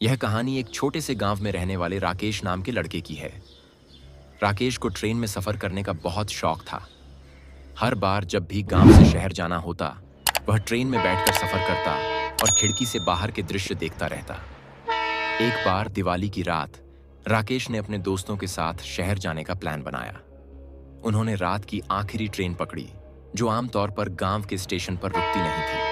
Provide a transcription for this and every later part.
यह कहानी एक छोटे से गांव में रहने वाले राकेश नाम के लड़के की है। राकेश को ट्रेन में सफर करने का बहुत शौक था। हर बार जब भी गांव से शहर जाना होता, वह ट्रेन में बैठकर सफर करता और खिड़की से बाहर के दृश्य देखता रहता। एक बार दिवाली की रात राकेश ने अपने दोस्तों के साथ शहर जाने का प्लान बनाया। उन्होंने रात की आखिरी ट्रेन पकड़ी, जो आमतौर पर गांव के स्टेशन पर रुकती नहीं थी।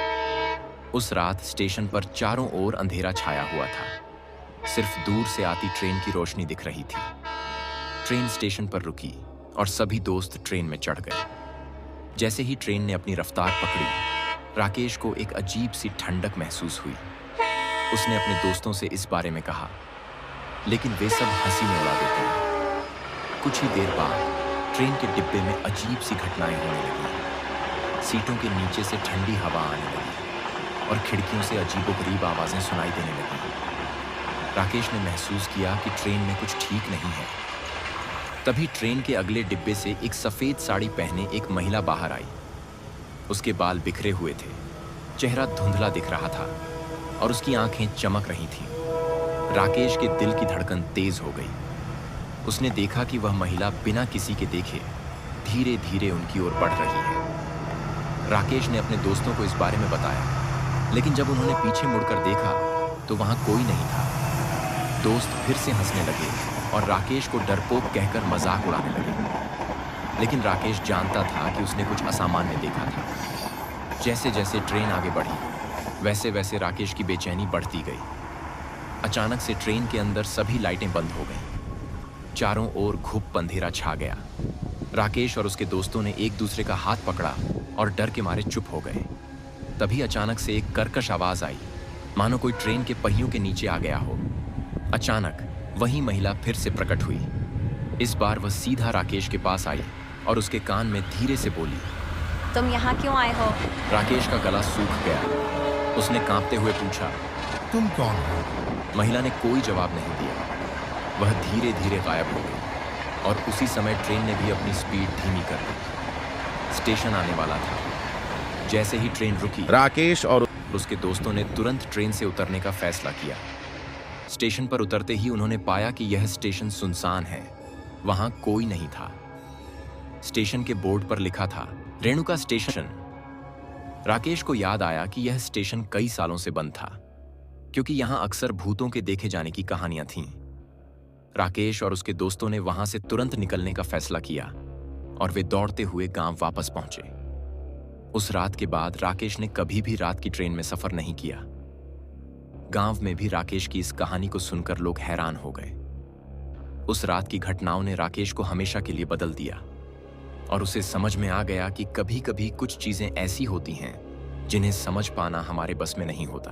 उस रात स्टेशन पर चारों ओर अंधेरा छाया हुआ था। सिर्फ दूर से आती ट्रेन की रोशनी दिख रही थी। ट्रेन स्टेशन पर रुकी और सभी दोस्त ट्रेन में चढ़ गए। जैसे ही ट्रेन ने अपनी रफ्तार पकड़ी, राकेश को एक अजीब सी ठंडक महसूस हुई। उसने अपने दोस्तों से इस बारे में कहा, लेकिन वे सब हंसी में उड़ा देते हैं। कुछ ही देर बाद ट्रेन के डिब्बे में अजीब सी घटनाएं होने लगी। सीटों के नीचे से ठंडी हवा आने लगी और खिड़कियों से अजीबोगरीब आवाजें सुनाई देने लगी। राकेश ने महसूस किया कि ट्रेन में कुछ ठीक नहीं है। तभी ट्रेन के अगले डिब्बे से एक सफेद साड़ी पहने एक महिला बाहर आई। उसके बाल बिखरे हुए थे, चेहरा धुंधला दिख रहा था और उसकी आंखें चमक रही थीं। राकेश के दिल की धड़कन तेज हो गई। उसने देखा कि वह महिला बिना किसी के देखे धीरे धीरे उनकी ओर बढ़ रही है। राकेश ने अपने दोस्तों को इस बारे में बताया, लेकिन जब उन्होंने पीछे मुड़कर देखा तो वहां कोई नहीं था। दोस्त फिर से हंसने लगे और राकेश को डरपोक कहकर मजाक उड़ाने लगे। लेकिन राकेश जानता था कि उसने कुछ असामान्य देखा था। जैसे जैसे ट्रेन आगे बढ़ी, वैसे वैसे राकेश की बेचैनी बढ़ती गई। अचानक से ट्रेन के अंदर सभी लाइटें बंद हो गईं। चारों ओर घुप अंधेरा छा गया। राकेश और उसके दोस्तों ने एक दूसरे का हाथ पकड़ा और डर के मारे चुप हो गए। तभी अचानक से एक कर्कश आवाज आई, मानो कोई ट्रेन के पहियों के नीचे आ गया हो। अचानक वही महिला फिर से प्रकट हुई। इस बार वह सीधा राकेश के पास आई और उसके कान में धीरे से बोली, तुम यहाँ क्यों आए हो? राकेश का गला सूख गया। उसने कांपते हुए पूछा, तुम कौन हो? महिला ने कोई जवाब नहीं दिया। वह धीरे धीरे गायब हो गई और उसी समय ट्रेन ने भी अपनी स्पीड धीमी कर दी। स्टेशन आने वाला था। जैसे ही ट्रेन रुकी, राकेश और उसके दोस्तों ने तुरंत ट्रेन से उतरने का फैसला किया। स्टेशन पर उतरते ही उन्होंने पाया कि यह स्टेशन सुनसान है। वहां कोई नहीं था। स्टेशन के बोर्ड पर लिखा था, रेणुका स्टेशन। राकेश को याद आया कि यह स्टेशन कई सालों से बंद था, क्योंकि यहां अक्सर भूतों के देखे जाने की कहानियां थीं। राकेश और उसके दोस्तों ने वहां से तुरंत निकलने का फैसला किया और वे दौड़ते हुए गांव वापस पहुंचे। उस रात के बाद राकेश ने कभी भी रात की ट्रेन में सफर नहीं किया। गांव में भी राकेश की इस कहानी को सुनकर लोग हैरान हो गए। उस रात की घटनाओं ने राकेश को हमेशा के लिए बदल दिया और उसे समझ में आ गया कि कभी कभी कुछ चीजें ऐसी होती हैं जिन्हें समझ पाना हमारे बस में नहीं होता।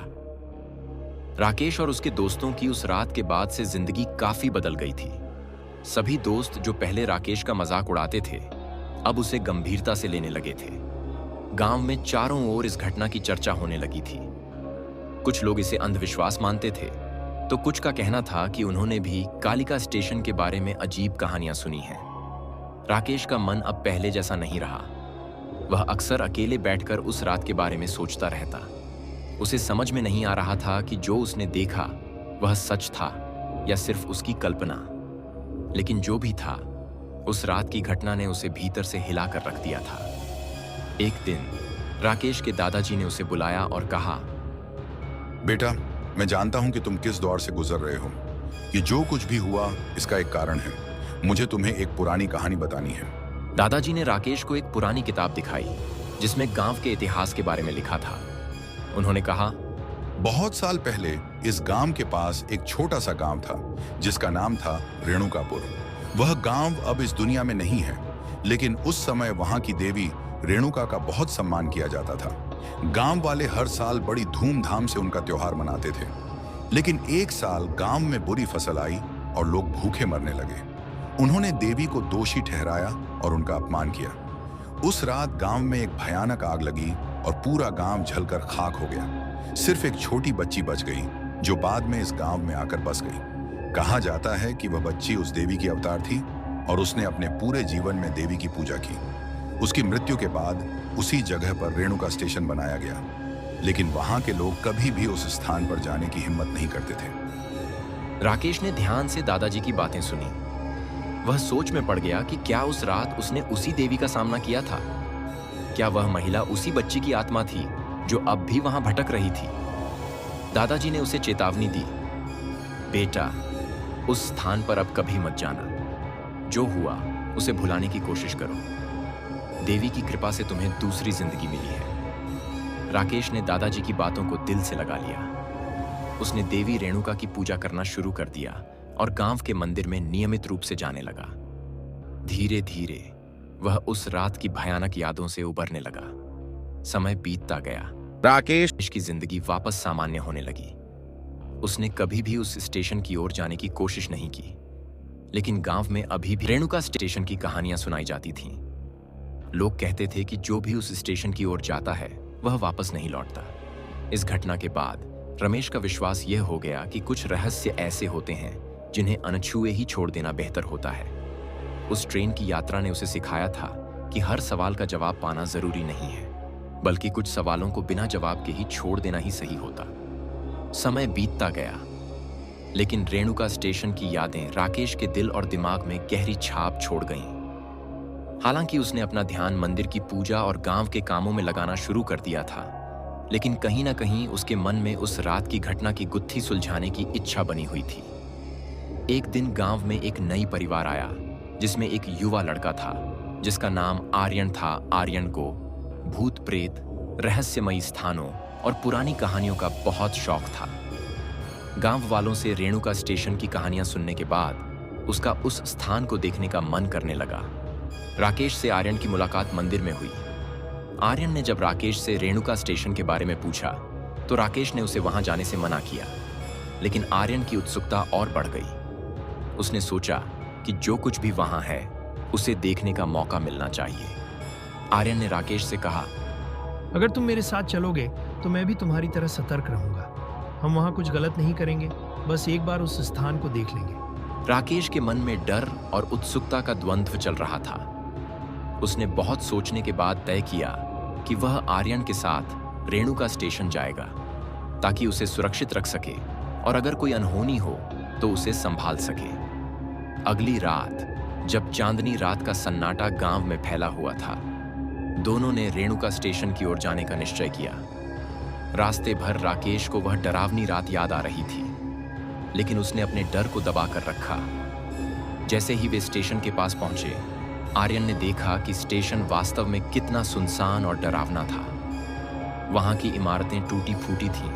राकेश और उसके दोस्तों की उस रात के बाद से जिंदगी काफी बदल गई थी। सभी दोस्त जो पहले राकेश का मजाक उड़ाते थे, अब उसे गंभीरता से लेने लगे थे। गांव में चारों ओर इस घटना की चर्चा होने लगी थी। कुछ लोग इसे अंधविश्वास मानते थे, तो कुछ का कहना था कि उन्होंने भी कालिका स्टेशन के बारे में अजीब कहानियां सुनी हैं। राकेश का मन अब पहले जैसा नहीं रहा। वह अक्सर अकेले बैठकर उस रात के बारे में सोचता रहता। उसे समझ में नहीं आ रहा था कि जो उसने देखा वह सच था या सिर्फ उसकी कल्पना। लेकिन जो भी था, उस रात की घटना ने उसे भीतर से हिलाकर रख दिया था। एक दिन राकेश के दादाजी ने उसे बुलाया और कहा, बेटा, मैं जानता हूं कि तुम किस दौर से गुजर रहे हो। ये जो कुछ भी हुआ, इसका एक कारण है। मुझे तुम्हें एक पुरानी कहानी बतानी है। दादाजी ने राकेश को एक पुरानी किताब दिखाई, जिसमें गांव के इतिहास के बारे में लिखा था। उन्होंने कहा, बहुत साल पहले इस गांव के पास एक छोटा सा गांव था, जिसका नाम था रेणुकापुर। वह गांव अब इस दुनिया में नहीं है, लेकिन उस समय वहां की देवी रेणुका का बहुत सम्मान किया जाता था। गांव वाले हर साल बड़ी धूमधाम से उनका त्योहार मनाते थे। लेकिन एक साल गांव में बुरी फसल आई और लोग भूखे मरने लगे। उन्होंने देवी को दोषी ठहराया और उनका अपमान किया। उस रात गांव में एक भयानक आग लगी और पूरा गांव जलकर खाक हो गया। सिर्फ एक छोटी बच्ची बच गई, जो बाद में इस गांव में आकर बस गई। कहा जाता है कि वह बच्ची उस देवी की अवतार थी और उसने अपने पूरे जीवन में देवी की पूजा की। उसकी मृत्यु के बाद उसी जगह पर रेणुका स्टेशन बनाया गया। लेकिन वहां के लोग कभी भी उस स्थान पर जाने की हिम्मत नहीं करते थे। राकेश ने ध्यान से दादाजी की बातें सुनी। वह सोच में पड़ गया कि क्या उस रात उसने उसी देवी का सामना किया था। क्या वह महिला उसी बच्ची की आत्मा थी जो अब भी वहां भटक रही थी। दादाजी ने उसे चेतावनी दी, बेटा, उस स्थान पर अब कभी मत जाना। जो हुआ उसे भुलाने की कोशिश करो। देवी की कृपा से तुम्हें दूसरी जिंदगी मिली है। राकेश ने दादाजी की बातों को दिल से लगा लिया। उसने देवी रेणुका की पूजा करना शुरू कर दिया और गांव के मंदिर में नियमित रूप से जाने लगा। धीरे धीरे वह उस रात की भयानक यादों से उबरने लगा। समय बीतता गया। राकेश की जिंदगी वापस सामान्य होने लगी। उसने कभी भी उस स्टेशन की ओर जाने की कोशिश नहीं की, लेकिन गांव में अभी भी रेणुका स्टेशन की कहानियां सुनाई जाती थीं। लोग कहते थे कि जो भी उस स्टेशन की ओर जाता है वह वापस नहीं लौटता। इस घटना के बाद रमेश का विश्वास यह हो गया कि कुछ रहस्य ऐसे होते हैं जिन्हें अनछुए ही छोड़ देना बेहतर होता है। उस ट्रेन की यात्रा ने उसे सिखाया था कि हर सवाल का जवाब पाना जरूरी नहीं है, बल्कि कुछ सवालों को बिना जवाब के ही छोड़ देना ही सही होता। समय बीतता गया, लेकिन रेणुका स्टेशन की यादें राकेश के दिल और दिमाग में गहरी छाप छोड़ गईं। हालांकि उसने अपना ध्यान मंदिर की पूजा और गांव के कामों में लगाना शुरू कर दिया था, लेकिन कहीं ना कहीं उसके मन में उस रात की घटना की गुत्थी सुलझाने की इच्छा बनी हुई थी। एक दिन गांव में एक नई परिवार आया, जिसमें एक युवा लड़का था जिसका नाम आर्यन था। आर्यन को भूत प्रेत, रहस्यमयी स्थानों और पुरानी कहानियों का बहुत शौक था। गांव वालों से रेणुका स्टेशन की कहानियां सुनने के बाद उसका उस स्थान को देखने का मन करने लगा। राकेश से आर्यन की मुलाकात मंदिर में हुई। आर्यन ने जब राकेश से रेणुका स्टेशन के बारे में पूछा तो राकेश ने उसे वहां जाने से मना किया, लेकिन आर्यन की उत्सुकता और बढ़ गई। उसने सोचा कि जो कुछ भी वहां है उसे देखने का मौका मिलना चाहिए। आर्यन ने राकेश से कहा, अगर तुम मेरे साथ चलोगे तो मैं भी तुम्हारी तरह सतर्क रहूंगा। हम वहां कुछ गलत नहीं करेंगे, बस एक बार उस स्थान को देख लेंगे। राकेश के मन में डर और उत्सुकता का द्वंद्व चल रहा था। उसने बहुत सोचने के बाद तय किया कि वह आर्यन के साथ रेणुका स्टेशन जाएगा, ताकि उसे सुरक्षित रख सके और अगर कोई अनहोनी हो तो उसे संभाल सके। अगली रात जब चांदनी रात का सन्नाटा गांव में फैला हुआ था, दोनों ने रेणुका स्टेशन की ओर जाने का निश्चय किया। रास्ते भर राकेश को वह डरावनी रात याद आ रही थी, लेकिन उसने अपने डर को दबाकर रखा। जैसे ही वे स्टेशन के पास पहुंचे, आर्यन ने देखा कि स्टेशन वास्तव में कितना सुनसान और डरावना था। वहां की इमारतें टूटी फूटी थीं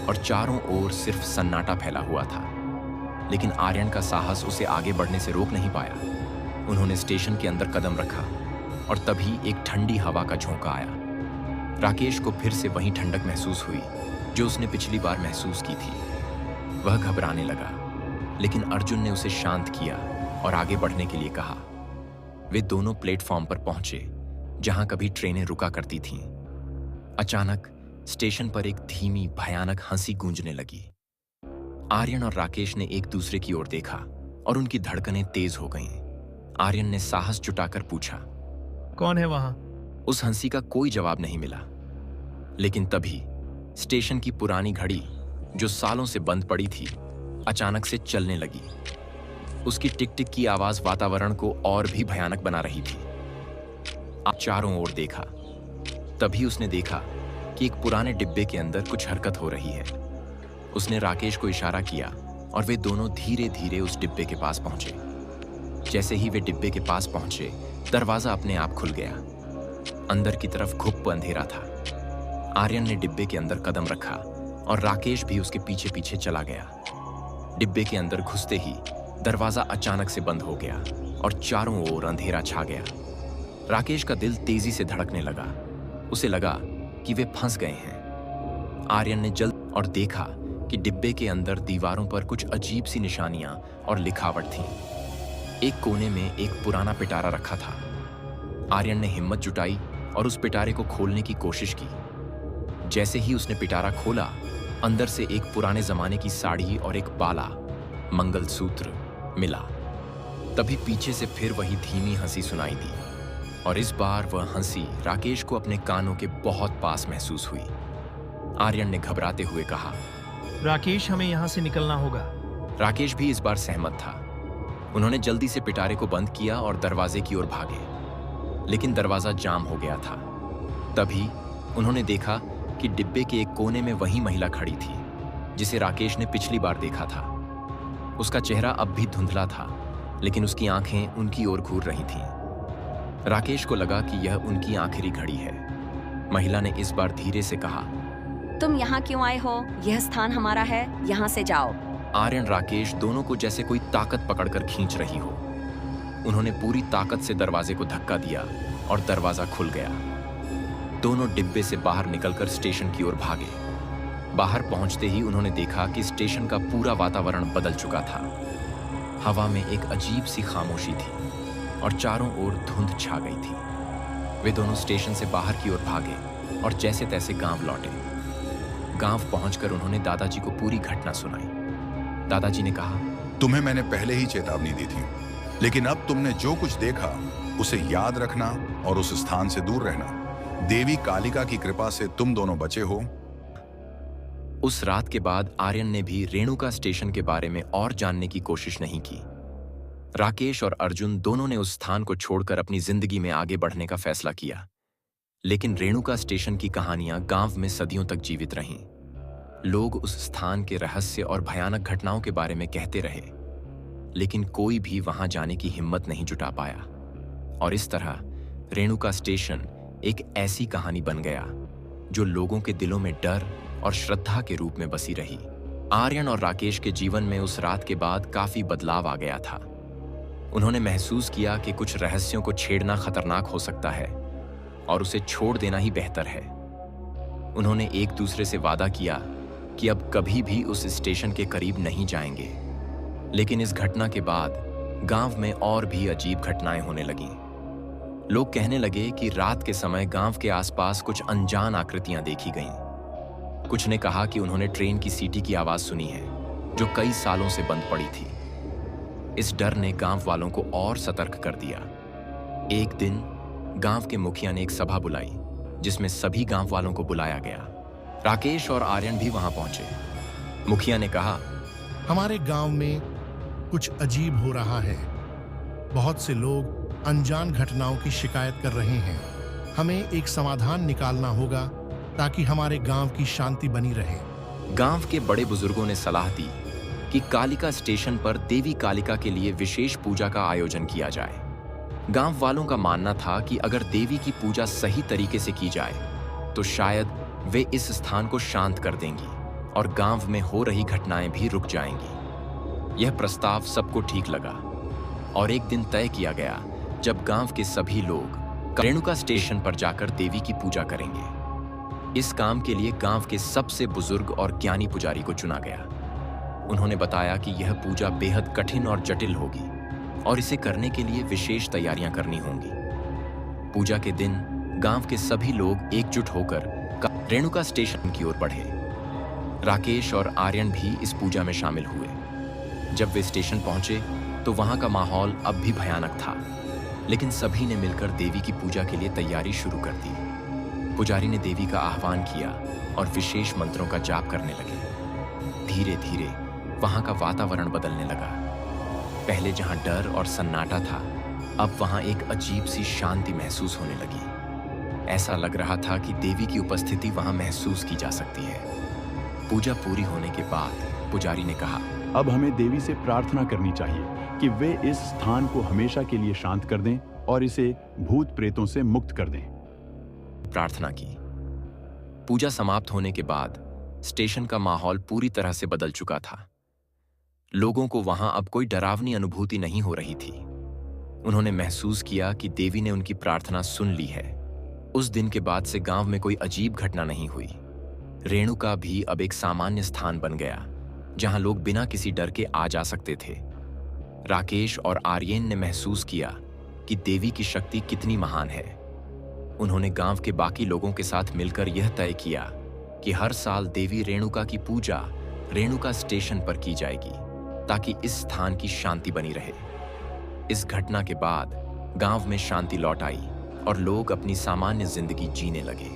और चारों ओर सिर्फ सन्नाटा फैला हुआ था, लेकिन आर्यन का साहस उसे आगे बढ़ने से रोक नहीं पाया। उन्होंने स्टेशन के अंदर कदम रखा और तभी एक ठंडी हवा का झोंका आया। राकेश को फिर से वही ठंडक महसूस हुई जो उसने पिछली बार महसूस की थी। वह घबराने लगा, लेकिन अर्जुन ने उसे शांत किया और आगे बढ़ने के लिए कहा। वे दोनों प्लेटफॉर्म पर पहुंचे जहां कभी ट्रेनें रुका करती थीं। अचानक स्टेशन पर एक धीमी भयानक हंसी गूंजने लगी। आर्यन और राकेश ने एक दूसरे की ओर देखा और उनकी धड़कनें तेज हो गईं। आर्यन ने साहस जुटाकर पूछा, कौन है वहां? उस हंसी का कोई जवाब नहीं मिला, लेकिन तभी स्टेशन की पुरानी घड़ी जो सालों से बंद पड़ी थी अचानक से चलने लगी। उसकी टिक टिक की आवाज वातावरण को और भी भयानक बना रही थी। आप चारों ओर देखा, तभी उसने देखा कि एक पुराने डिब्बे के अंदर कुछ हरकत हो रही है। उसने राकेश को इशारा किया और वे दोनों धीरे धीरे उस डिब्बे के पास पहुंचे। जैसे ही वे डिब्बे के पास पहुंचे, दरवाजा अपने आप खुल गया। अंदर की तरफ घुप अंधेरा था। आर्यन ने डिब्बे के अंदर कदम रखा और राकेश भी उसके पीछे पीछे चला गया। डिब्बे के अंदर घुसते ही दरवाजा अचानक से बंद हो गया और चारों ओर अंधेरा छा गया। राकेश का दिल तेजी से धड़कने लगा। उसे लगा कि वे फंस गए हैं। आर्यन ने जल्द और देखा कि डिब्बे के अंदर दीवारों पर कुछ अजीब सी निशानियां और लिखावट थी। एक कोने में एक पुराना पिटारा रखा था। आर्यन ने हिम्मत जुटाई और उस पिटारे को खोलने की कोशिश की। जैसे ही उसने पिटारा खोला, अंदर से एक पुराने जमाने की साड़ी और एक बाला, मंगलसूत्र मिला। तभी पीछे से फिर वही धीमी हंसी सुनाई दी और इस बार वह हंसी राकेश को अपने कानों के बहुत पास महसूस हुई। आर्यन ने घबराते हुए कहा। राकेश, हमें यहाँ से निकलना होगा। राकेश भी इस बार सहमत था। उन्होंने जल्दी से पिटारे को बंद किया और दरवाजे की ओर भागे, लेकिन दरवाजा जाम हो गया था। तभी उन्होंने देखा कि डिब्बे के एक कोने में वही महिला खड़ी थी जिसे राकेश ने पिछली बार देखा था। उसका चेहरा अब भी धुंधला था, लेकिन उसकी आंखें उनकी ओर घूर रही थीं। राकेश को लगा कि यह उनकी आखिरी घड़ी है। महिला ने इस बार धीरे से कहा, तुम यहाँ क्यों आए हो? यह स्थान हमारा है, यहाँ से जाओ। आर्यन राकेश दोनों को जैसे कोई ताकत पकड़कर खींच रही हो। उन्होंने पूरी ताकत से दरवाजे को धक्का दिया और दरवाजा खुल गया। दोनों डिब्बे से बाहर निकलकर स्टेशन की ओर भागे। बाहर पहुंचते ही उन्होंने देखा कि स्टेशन का पूरा वातावरण बदल चुका था। हवा में एक अजीब सी खामोशी थी और चारों ओर धुंध छा गई थी। वे दोनों स्टेशन से बाहर की ओर भागे और जैसे तैसे गांव लौटे। गांव पहुंचकर उन्होंने दादाजी को पूरी घटना सुनाई। दादाजी ने कहा, तुम्हें मैंने पहले ही चेतावनी दी थी, लेकिन अब तुमने जो कुछ देखा उसे याद रखना और उस स्थान से दूर रहना। देवी कालिका की कृपा से तुम दोनों बचे हो। उस रात के बाद आर्यन ने भी रेणुका स्टेशन के बारे में और जानने की कोशिश नहीं की। राकेश और अर्जुन दोनों ने उस स्थान को छोड़कर अपनी जिंदगी में आगे बढ़ने का फैसला किया, लेकिन रेणुका स्टेशन की कहानियां गांव में सदियों तक जीवित रहीं। लोग उस स्थान के रहस्य और भयानक घटनाओं के बारे में कहते रहे, लेकिन कोई भी वहां जाने की हिम्मत नहीं जुटा पाया। और इस तरह रेणुका स्टेशन एक ऐसी कहानी बन गया जो लोगों के दिलों में डर और श्रद्धा के रूप में बसी रही। आर्यन और राकेश के जीवन में उस रात के बाद काफी बदलाव आ गया था। उन्होंने महसूस किया कि कुछ रहस्यों को छेड़ना खतरनाक हो सकता है और उसे छोड़ देना ही बेहतर है। उन्होंने एक दूसरे से वादा किया कि अब कभी भी उस स्टेशन के करीब नहीं जाएंगे। लेकिन इस घटना के बाद गांव में और भी अजीब घटनाएं होने लगीं। लोग कहने लगे कि रात के समय गांव के आसपास कुछ अनजान आकृतियां देखी गईं। कुछ ने कहा कि उन्होंने ट्रेन की सीटी की आवाज सुनी है जो कई सालों से बंद पड़ी थी। इस डर ने गांव वालों को और सतर्क कर दिया। एक दिन गांव के मुखिया ने एक सभा बुलाई जिसमें सभी गांव वालों को बुलाया गया। राकेश और आर्यन भी वहां पहुंचे। मुखिया ने कहा, हमारे गांव में कुछ अजीब हो रहा है। बहुत से लोग अनजान घटनाओं की शिकायत कर रहे हैं। हमें एक समाधान निकालना होगा ताकि हमारे गांव की शांति बनी रहे। गांव के बड़े बुजुर्गों ने सलाह दी कि कालिका स्टेशन पर देवी कालिका के लिए विशेष पूजा का आयोजन किया जाए। गांव वालों का मानना था कि अगर देवी की पूजा सही तरीके से की जाए तो शायद वे इस स्थान को शांत कर देंगी और गांव में हो रही घटनाएं भी रुक जाएंगी। यह प्रस्ताव सबको ठीक लगा और एक दिन तय किया गया जब गांव के सभी लोग रेणुका स्टेशन पर जाकर देवी की पूजा करेंगे। इस काम के लिए गांव के सबसे बुजुर्ग और ज्ञानी पुजारी को चुना गया। उन्होंने बताया कि यह पूजा बेहद कठिन और जटिल होगी और इसे करने के लिए विशेष तैयारियां करनी होंगी। पूजा के दिन गांव के सभी लोग एकजुट होकर रेणुका स्टेशन की ओर बढ़े। राकेश और आर्यन भी इस पूजा में शामिल हुए। जब वे स्टेशन पहुंचे तो वहां का माहौल अब भी भयानक था, लेकिन सभी ने मिलकर देवी की पूजा के लिए तैयारी शुरू कर दी। पुजारी ने देवी का आह्वान किया और विशेष मंत्रों का जाप करने लगे। धीरे धीरे वहां का वातावरण बदलने लगा। पहले जहां डर और सन्नाटा था, अब वहां एक अजीब सी शांति महसूस होने लगी। ऐसा लग रहा था कि देवी की उपस्थिति वहां महसूस की जा सकती है। पूजा पूरी होने के बाद पुजारी ने कहा, अब हमें देवी से प्रार्थना करनी चाहिए कि वे इस स्थान को हमेशा के लिए शांत कर दें और इसे भूत प्रेतों से मुक्त कर दें। प्रार्थना की। पूजा समाप्त होने के बाद स्टेशन का माहौल पूरी तरह से बदल चुका था। लोगों को वहां अब कोई डरावनी अनुभूति नहीं हो रही थी। उन्होंने महसूस किया कि देवी ने उनकी प्रार्थना सुन ली है। उस दिन के बाद से गांव में कोई अजीब घटना नहीं हुई। रेणुका भी अब एक सामान्य स्थान बन गया जहां लोग बिना किसी डर के आ जा सकते थे। राकेश और आर्यन ने महसूस किया कि देवी की शक्ति कितनी महान है। उन्होंने गांव के बाकी लोगों के साथ मिलकर यह तय किया कि हर साल देवी रेणुका की पूजा रेणुका स्टेशन पर की जाएगी ताकि इस स्थान की शांति बनी रहे। इस घटना के बाद गांव में शांति लौट आई और लोग अपनी सामान्य जिंदगी जीने लगे।